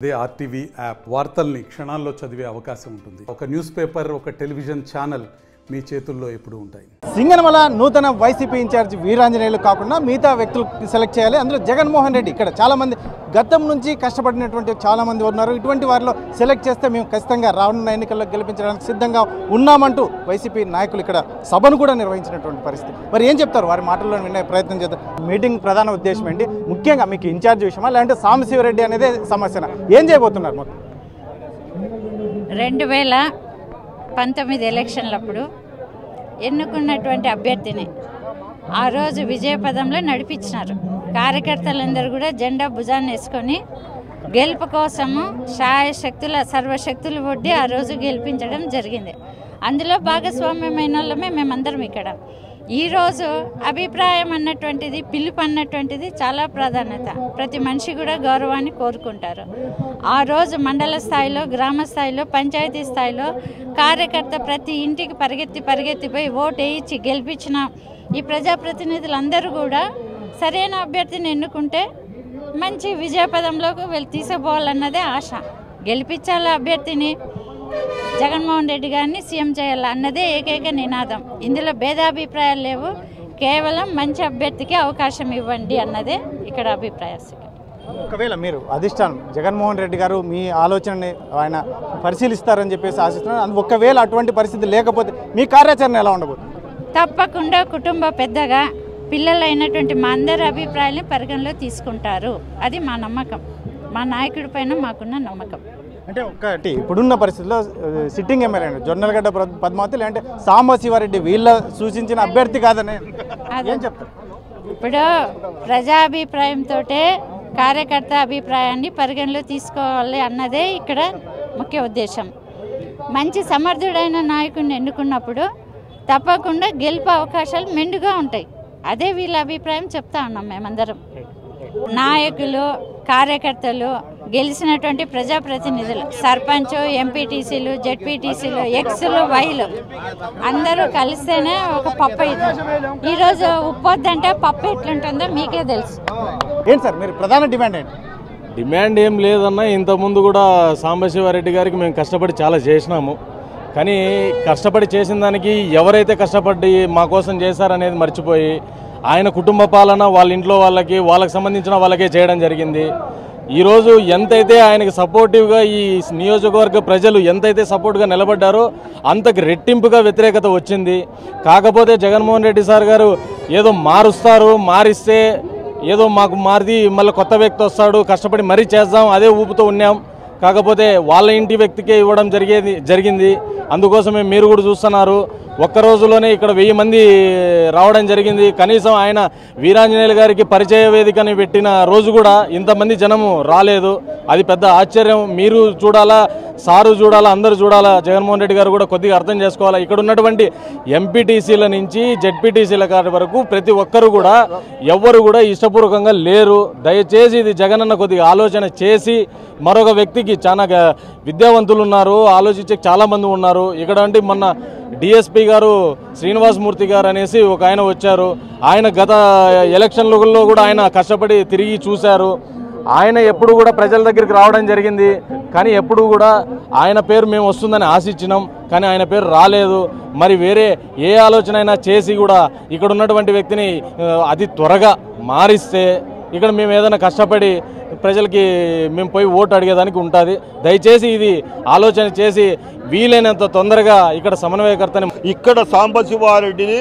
అదే RTV app వార్తల్ని క్షణాల్లో చదివే అవకాశం ఉంటుంది. ఒక న్యూస్ పేపర్, ఒక టెలివిజన్ ఛానల్ మీ చేతుల్లో ఎప్పుడు ఉంటాయి. సింగనమల నూతన వైసీపీ ఇన్ఛార్జ్ వీరాంజనేయులు కాకుండా మిగతా వ్యక్తులు సెలెక్ట్ చేయాలి. అందులో జగన్మోహన్ రెడ్డి ఇక్కడ చాలామంది గతం నుంచి కష్టపడినటువంటి చాలామంది ఉన్నారు. ఇటువంటి వారిలో సెలెక్ట్ చేస్తే మేము ఖచ్చితంగా రానున్న ఎన్నికల్లో గెలిపించడానికి సిద్ధంగా ఉన్నామంటూ వైసీపీ నాయకులు ఇక్కడ సభను కూడా నిర్వహించినటువంటి పరిస్థితి. మరి ఏం చెప్తారు? వారి మాటల్లో వినే ప్రయత్నం చేద్దాం. మీటింగ్ ప్రధాన ఉద్దేశం ఏంటి? ముఖ్యంగా మీకు ఇన్ఛార్జ్ విషయమా లేదంటే సాంబశివరెడ్డి అనేది సమస్యనా? ఏం చేయబోతున్నారు? మొత్తం 2019 ఎలక్షన్లప్పుడు ఎన్నుకున్నటువంటి అభ్యర్థిని ఆ రోజు విజయపదంలో నడిపించినారు. కార్యకర్తలందరూ కూడా జెండా భుజాన్ని వేసుకొని గెలుపు కోసము శాయశక్తుల సర్వశక్తులు ఒడ్డి ఆ రోజు గెలిపించడం జరిగింది. అందులో భాగస్వామ్యమైన వాళ్ళమే మేమందరం ఇక్కడ. ఈరోజు అభిప్రాయం అన్నటువంటిది, పిలుపు అన్నటువంటిది చాలా ప్రాధాన్యత. ప్రతి మనిషి కూడా గౌరవాన్ని కోరుకుంటారు. ఆ రోజు మండల స్థాయిలో, గ్రామ స్థాయిలో, పంచాయతీ స్థాయిలో కార్యకర్త ప్రతి ఇంటికి పరిగెత్తిపోయి ఓటు వేయించి గెలిపించిన ఈ ప్రజాప్రతినిధులందరూ కూడా సరైన అభ్యర్థిని ఎన్నుకుంటే మంచి విజయపదంలోకి తీసుకుపోవాలన్నదే ఆశ. గెలిపించాలి అభ్యర్థిని, జగన్మోహన్ రెడ్డి గారిని సీఎం చేయాలి అన్నదే ఏకైక నినాదం. ఇందులో భేదాభిప్రాయాలు లేవు. కేవలం మంచి అభ్యర్థికి అవకాశం ఇవ్వండి అన్నదే ఇక్కడ అభిప్రాయం. ఒకవేళ మీరు అధిష్టానం జగన్మోహన్ రెడ్డి గారు మీ ఆలోచనని ఆయన పరిశీలిస్తారని చెప్పేసి ఆశిస్తున్నారు. ఒకవేళ అటువంటి పరిస్థితి లేకపోతే మీ కార్యాచరణ ఎలా ఉండబోతుంది? తప్పకుండా కుటుంబ పెద్దగా పిల్లలైనటువంటి మా అందరి అభిప్రాయాన్ని పరిగణలో తీసుకుంటారు. అది మా నమ్మకం. మా నాయకుడి పైన మాకున్న నమ్మకం. అంటే ఒకటి ఇప్పుడున్న పరిస్థితుల్లో సిట్టింగ్ ఎమ్మెల్యే జొన్నలగడ్డ పద్మావతి లేదంటే సాంబశివరెడ్డి వీళ్ళ సూచించిన అభ్యర్థి కాదని ఏం చెప్తారు? ఇప్పుడు ప్రజాభిప్రాయంతో కార్యకర్త అభిప్రాయాన్ని పరిగణలో తీసుకోవాలి అన్నదే ఇక్కడ ముఖ్య ఉద్దేశం. మంచి సమర్థుడైన నాయకుడిని ఎన్నుకున్నప్పుడు తప్పకుండా గెలుపు అవకాశాలు మెండుగా ఉంటాయి. అదే వీళ్ళ అభిప్రాయం చెప్తా ఉన్నాం మేమందరం. నాయకులు, కార్యకర్తలు, గెలిచినటువంటి ప్రజాప్రతినిధులు, సర్పంచ్, ఎంపీటీసీలు, జెడ్పీటీసీలు, ఎక్స్లు, వైలు అందరూ కలిస్తేనే ఒక పప్పు అవుతుంది. ఈరోజు ఉప్పొద్దంటే పప్పు ఎట్లుంటుందో మీకే తెలుసు. ఏంటి సార్ మీరు ప్రధాన డిమాండ్ ఏంటి? డిమాండ్ ఏం లేదన్నా. ఇంతకుముందు కూడా సాంబశివరెడ్డి గారికి మేము కష్టపడి చాలా చేసినాము. కానీ కష్టపడి చేసిన దానికి ఎవరైతే కష్టపడి మా కోసం చేశారనేది మర్చిపోయి ఆయన కుటుంబ పాలన వాళ్ళ ఇంట్లో వాళ్ళకి సంబంధించిన వాళ్ళకే చేయడం జరిగింది. ఈరోజు ఎంతైతే ఆయనకి సపోర్టివ్గా ఈ నియోజకవర్గ ప్రజలు ఎంతైతే సపోర్ట్గా నిలబడ్డారో అంతకు రెట్టింపుగా వ్యతిరేకత వచ్చింది. కాకపోతే జగన్మోహన్ రెడ్డి సార్ గారు ఏదో మారిస్తే ఏదో మాకు మారిది మళ్ళీ కొత్త వ్యక్తి వస్తాడు, కష్టపడి మరీ చేద్దాం అదే ఊపుతో ఉన్నాం. కాకపోతే వాళ్ళ ఇంటి వ్యక్తికే ఇవ్వడం జరిగింది. అందుకోసమే మీరు కూడా చూస్తున్నారు, ఒక్క రోజులోనే ఇక్కడ 1000 మంది రావడం జరిగింది. కనీసం ఆయన వీరాంజనేయులు గారికి పరిచయ వేదికని పెట్టిన రోజు కూడా ఇంతమంది జనము రాలేదు. అది పెద్ద ఆశ్చర్యం. మీరు చూడాలా, సారు చూడాలా, అందరూ చూడాలా. జగన్మోహన్ రెడ్డి గారు కూడా కొద్దిగా అర్థం చేసుకోవాలా. ఇక్కడ ఉన్నటువంటి ఎంపీటీసీల నుంచి జెడ్పీటీసీల వరకు ప్రతి ఒక్కరు కూడా ఎవ్వరు కూడా ఇష్టపూర్వకంగా లేరు. దయచేసి ఇది జగనన్న కొద్దిగా ఆలోచన చేసి, మరొక వ్యక్తికి చాలా విద్యావంతులు ఉన్నారు, ఆలోచించే చాలామంది ఉన్నారు ఇక్కడ. అంటే మొన్న డిఎస్పీ గారు శ్రీనివాసమూర్తి గారు అనేసి ఒక ఆయన వచ్చారు. ఆయన గత ఎలక్షన్లలో కూడా ఆయన కష్టపడి తిరిగి చూశారు. ఆయన ఎప్పుడు కూడా ప్రజల దగ్గరికి రావడం జరిగింది. కానీ ఎప్పుడు కూడా ఆయన పేరు మేము వస్తుందని ఆశించినాం, కానీ ఆయన పేరు రాలేదు. మరి వేరే ఏ ఆలోచన అయినా చేసి కూడా ఇక్కడ ఉన్నటువంటి వ్యక్తిని అతి త్వరగా మారిస్తే ఇక్కడ మేము ఏదైనా కష్టపడి ప్రజలకి మేము పోయి ఓటు అడిగేదానికి ఉంటుంది. దయచేసి ఇది ఆలోచన చేసి వీలైనంత తొందరగా ఇక్కడ సమన్వయకర్తని, ఇక్కడ సాంబశివారెడ్డిని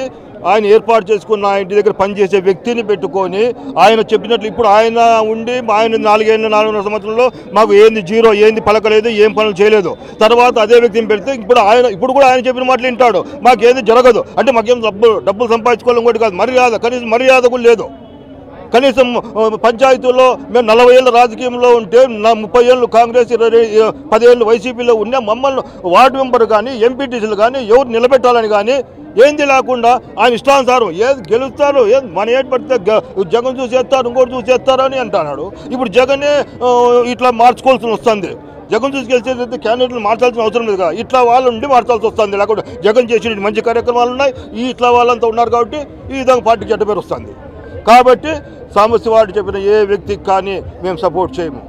ఆయన ఏర్పాటు చేసుకున్న ఆయన ఇంటి దగ్గర పనిచేసే వ్యక్తిని పెట్టుకొని ఆయన చెప్పినట్లు ఇప్పుడు ఆయన ఉండి ఆయన 4 సంవత్సరంలో మాకు ఏంది జీరో, ఏంది పలకలేదు, ఏం పనులు చేయలేదు. తర్వాత అదే వ్యక్తిని పెడితే ఇప్పుడు కూడా ఆయన చెప్పిన మాటలు వింటాడు, మాకేంది జరగదు అంటే మాకేం డబ్బులు సంపాదించుకోవడం కూడా కాదు, మర్యాద కనీసం మర్యాద కూడా లేదు. కనీసం పంచాయతీల్లో మేము 40 ఏళ్ళ రాజకీయంలో ఉంటే 30 ఏళ్ళు కాంగ్రెస్, 10 ఏళ్ళు వైసీపీలో ఉన్నా మమ్మల్ని వార్డు మెంబర్ కానీ ఎంపీటీసీలు కానీ ఎవరు నిలబెట్టాలని కానీ ఏంది లేకుండా ఆయన ఇష్టానుసారం ఏది గెలుస్తారు, మన ఏది పడితే జగన్ చూసేస్తారు, ఇంకోటి చూసేస్తారు అని అంటున్నాడు. ఇప్పుడు జగనే ఇట్లా మార్చుకోవాల్సి వస్తుంది. జగన్ చూసి గెలిచేది క్యాండిడేట్లు మార్చాల్సిన అవసరం లేదు కదా, ఇట్లా వాళ్ళ నుండి మార్చాల్సి వస్తుంది. లేకపోతే జగన్ చేసిన మంచి కార్యక్రమాలు ఉన్నాయి, ఇట్లా వాళ్ళంతా ఉన్నారు కాబట్టి ఈ విధంగా పార్టీకి చెడ్డ పేరు వస్తుంది. కాబట్టి సాంబశివరెడ్డి చెప్పిన ఏ వ్యక్తికి కానీ మేము సపోర్ట్ చేయము.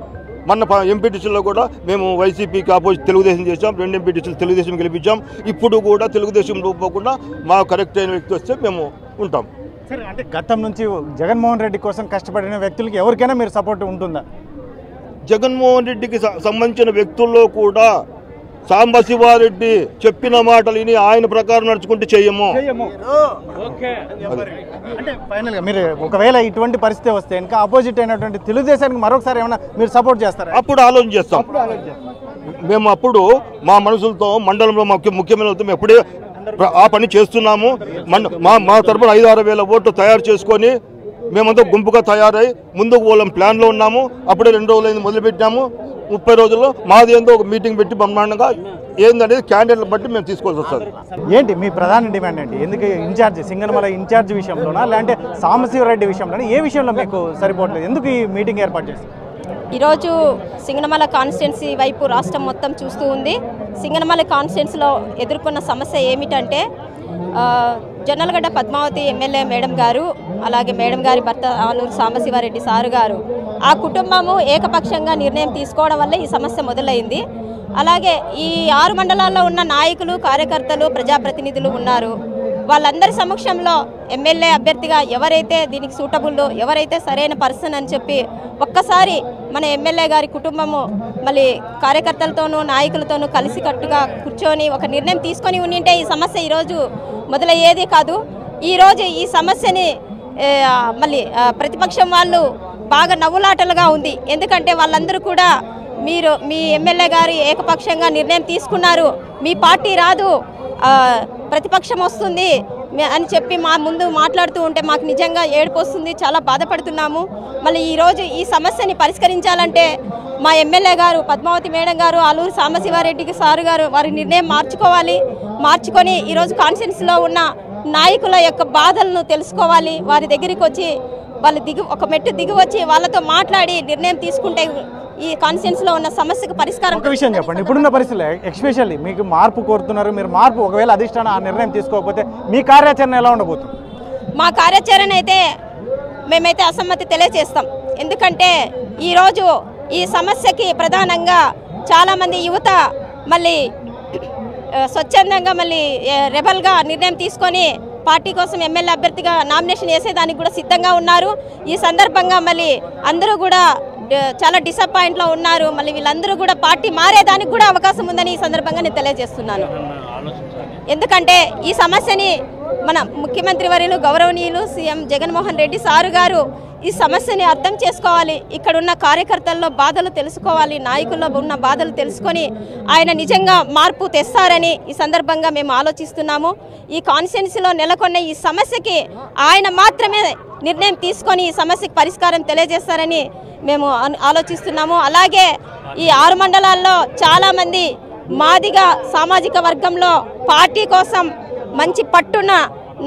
మన ఎంపీటీసీలో కూడా మేము వైసీపీకి ఆపోజిట్ తెలుగుదేశం చేసాం, 2 ఎంపీటీసీలు తెలుగుదేశం గెలిపించాం. ఇప్పుడు కూడా తెలుగుదేశం పోకుండా మా కరెక్ట్ అయిన వ్యక్తి వస్తే మేము ఉంటాం. సరే, అంటే గతం నుంచి జగన్మోహన్ రెడ్డి కోసం కష్టపడిన వ్యక్తులకి ఎవరికైనా మీరు సపోర్ట్ ఉంటుందా? జగన్మోహన్ రెడ్డికి సంబంధించిన వ్యక్తుల్లో కూడా సాంబశివారెడ్డి చెప్పిన మాటలు విని ఆయన ప్రకారం నడుచుకుంటే చేయము. అంటే ఫైనల్గా మీరు ఒకవేళ ఇటువంటి పరిస్థితి వస్తే ఇంకా ఆపోజిట్ అయినటువంటి తెలుగుదేశానికి మరొకసారి ఏమైనా మీరు సపోర్ట్ చేస్తారా? అప్పుడు ఆలోచన చేస్తాం. మేము అప్పుడు మా మనసులతో మండలంలో ముఖ్యమైన మేము ఎప్పుడే ఆ పని చేస్తున్నాము. మా తరపున 5-6 వేల ఓట్లు తయారు చేసుకొని మేమంతా గుంపుగా తయారై ముందుకు పోలేం ప్లాన్లో ఉన్నాము. అప్పుడే 2 రోజులైంది మొదలుపెట్టాము. 30 రోజుల్లో మాది ఏందో ఒక మీటింగ్ పెట్టి బ్రహ్మాండంగా ఏందనేది క్యాండిడేట్ల బట్టి మేము తీసుకోవాల్సి వస్తుంది. ఏంటి మీ ప్రధాన డిమాండ్ ఏంటి? ఎందుకు ఇన్ఛార్జ్ సింగనమల ఇన్ఛార్జ్ విషయంలోనా, లేదంటే సాంబశివరెడ్డి విషయంలోనా? ఏ విషయంలో మీకు సరిపోవట్లేదు? ఎందుకు ఈ మీటింగ్ ఏర్పాటు చేస్తారు? ఈరోజు సింగనమల కాన్స్టిట్యున్సీ వైపు రాష్ట్రం మొత్తం చూస్తూ ఉంది. సింగనమల కాన్స్టిట్యున్సీలో ఎదుర్కొన్న సమస్య ఏమిటంటే జొన్నలగడ్డ పద్మావతి ఎమ్మెల్యే మేడం గారు, అలాగే మేడం గారి భర్త ఆలూరు సాంబశివారెడ్డి సారు గారు, ఆ కుటుంబము ఏకపక్షంగా నిర్ణయం తీసుకోవడం వల్ల ఈ సమస్య మొదలైంది. అలాగే ఈ 6 మండలాల్లో ఉన్న నాయకులు, కార్యకర్తలు, ప్రజాప్రతినిధులు ఉన్నారు. వాళ్ళందరి సమక్షంలో ఎమ్మెల్యే అభ్యర్థిగా ఎవరైతే దీనికి సూటబుల్లో, ఎవరైతే సరైన పర్సన్ అని చెప్పి ఒక్కసారి మన ఎమ్మెల్యే గారి కుటుంబము మళ్ళీ కార్యకర్తలతోనూ నాయకులతోనూ కలిసికట్టుగా కూర్చొని ఒక నిర్ణయం తీసుకొని ఉండింటే ఈ సమస్య ఈరోజు మొదలయ్యేది కాదు. ఈరోజు ఈ సమస్యని మళ్ళీ ప్రతిపక్షం వాళ్ళు బాగా నవ్వులాటలుగా ఉంది. ఎందుకంటే వాళ్ళందరూ కూడా మీ ఎమ్మెల్యే గారు ఏకపక్షంగా నిర్ణయం తీసుకున్నారు, మీ పార్టీ రాదు, ప్రతిపక్షం వస్తుంది అని చెప్పి మా ముందు మాట్లాడుతూ ఉంటే మాకు నిజంగా ఏడుపు వస్తుంది, చాలా బాధపడుతున్నాము. మళ్ళీ ఈరోజు ఈ సమస్యని పరిష్కరించాలంటే మా ఎమ్మెల్యే గారు పద్మావతి మేడం గారు, ఆలూరు సాంబశివారెడ్డికి సారు గారు వారి నిర్ణయం మార్చుకొని ఈరోజు కాన్స్టిట్యున్సీలో ఉన్న నాయకుల యొక్క బాధలను తెలుసుకోవాలి. వారి దగ్గరికి వచ్చి వాళ్ళు ఒక మెట్టు దిగి వచ్చి వాళ్ళతో మాట్లాడి నిర్ణయం తీసుకుంటే ఈ కాన్స్టిట్యున్సీలో ఉన్న సమస్యకు పరిష్కారం. ఒక విషయం చెప్పండి, ఇప్పుడున్న పరిస్థితుల్లో ఎస్పెషల్లీ మీకు మార్పు కోరుతున్నారు, మీరు మార్పు ఒకవేళ అధిష్టానం ఆ నిర్ణయం తీసుకోకపోతే మీ కార్యాచరణ ఎలా ఉండబోతుంది? మా కార్యాచరణ అయితే మేమైతే అసమ్మతి తెలియజేస్తాం. ఎందుకంటే ఈరోజు ఈ సమస్యకి ప్రధానంగా చాలామంది యువత మళ్ళీ స్వచ్ఛందంగా మళ్ళీ రెబల్గా నిర్ణయం తీసుకొని పార్టీ కోసం ఎమ్మెల్యే అభ్యర్థిగా నామినేషన్ వేసేదానికి కూడా సిద్ధంగా ఉన్నారు. ఈ సందర్భంగా మళ్ళీ అందరూ కూడా చాలా డిసప్పాయింట్లో ఉన్నారు. మళ్ళీ వీళ్ళందరూ కూడా పార్టీ మారేదానికి కూడా అవకాశం ఉందని ఈ సందర్భంగా నేను తెలియజేస్తున్నాను. ఎందుకంటే ఈ సమస్యని మన ముఖ్యమంత్రి వర్యులు గౌరవనీయులు సీఎం జగన్మోహన్ రెడ్డి సారు గారు ఈ సమస్యని అర్థం చేసుకోవాలి. ఇక్కడున్న కార్యకర్తల్లో బాధలు తెలుసుకోవాలి, నాయకుల్లో ఉన్న బాధలు తెలుసుకొని ఆయన నిజంగా మార్పు తెస్తారని ఈ సందర్భంగా మేము ఆలోచిస్తున్నాము. ఈ కాన్స్టిట్యున్సీలో నెలకొన్న ఈ సమస్యకి ఆయన మాత్రమే నిర్ణయం తీసుకొని ఈ సమస్యకి పరిష్కారం తెలియజేస్తారని మేము ఆలోచిస్తున్నాము. అలాగే ఈ 6 మండలాల్లో చాలామంది మాదిగ సామాజిక వర్గంలో పార్టీ కోసం మంచి పట్టున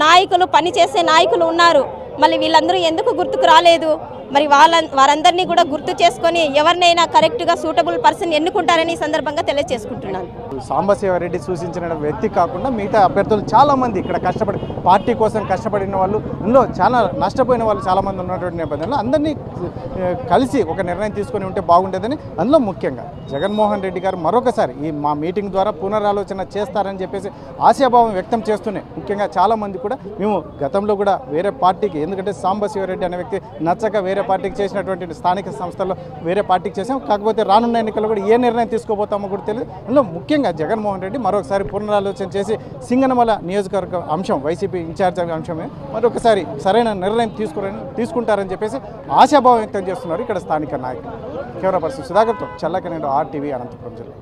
నాయకులు, పనిచేసే నాయకులు ఉన్నారు. మళ్ళీ వీళ్ళందరూ ఎందుకు గుర్తుకు రాలేదు? మరి వారందరినీ కూడా గుర్తు చేసుకొని ఎవరినైనా కరెక్ట్గా సూటబుల్ పర్సన్ ఎన్నుకుంటారని ఈ సందర్భంగా తెలియజేసుకుంటున్నాను. సాంబశివారెడ్డి సూచించిన వ్యక్తి కాకుండా మిగతా అభ్యర్థులు చాలామంది ఇక్కడ కష్టపడి పార్టీ కోసం కష్టపడిన వాళ్ళు, ఇందులో చాలా నష్టపోయిన వాళ్ళు చాలామంది ఉన్నటువంటి నేపథ్యంలో అందరినీ కలిసి ఒక నిర్ణయం తీసుకొని ఉంటే బాగుండేదని, అందులో ముఖ్యంగా జగన్మోహన్ రెడ్డి గారు మరొకసారి ఈ మా మీటింగ్ ద్వారా పునరాలోచన చేస్తారని చెప్పేసి ఆశాభావం వ్యక్తం చేస్తూనే ముఖ్యంగా చాలామంది కూడా మేము గతంలో కూడా వేరే పార్టీకి, ఎందుకంటే సాంబశివారెడ్డి అనే వ్యక్తి నచ్చక వేరే పార్టీకి చేసినటువంటి స్థానిక సంస్థల్లో వేరే పార్టీకి చేసాం, కాకపోతే రానున్న ఎన్నికల్లో కూడా ఏ నిర్ణయం తీసుకోబోతామో కూడా తెలియదు. అందులో ముఖ్యంగా జగన్మోహన్ రెడ్డి మరొకసారి పునరాలోచన చేసి సింగనమల నియోజకవర్గ అంశం వైసీపీ ఇన్ఛార్జ్ అంశమే మరొకసారి సరైన నిర్ణయం తీసుకుంటారని చెప్పేసి ఆశాభావం వ్యక్తం చేస్తున్నారు ఇక్కడ స్థానిక నాయకులు. కెమెరా పర్సన్ సుధాకర్తో చల్లకనేడు RTV అనంతపురం జిల్లా.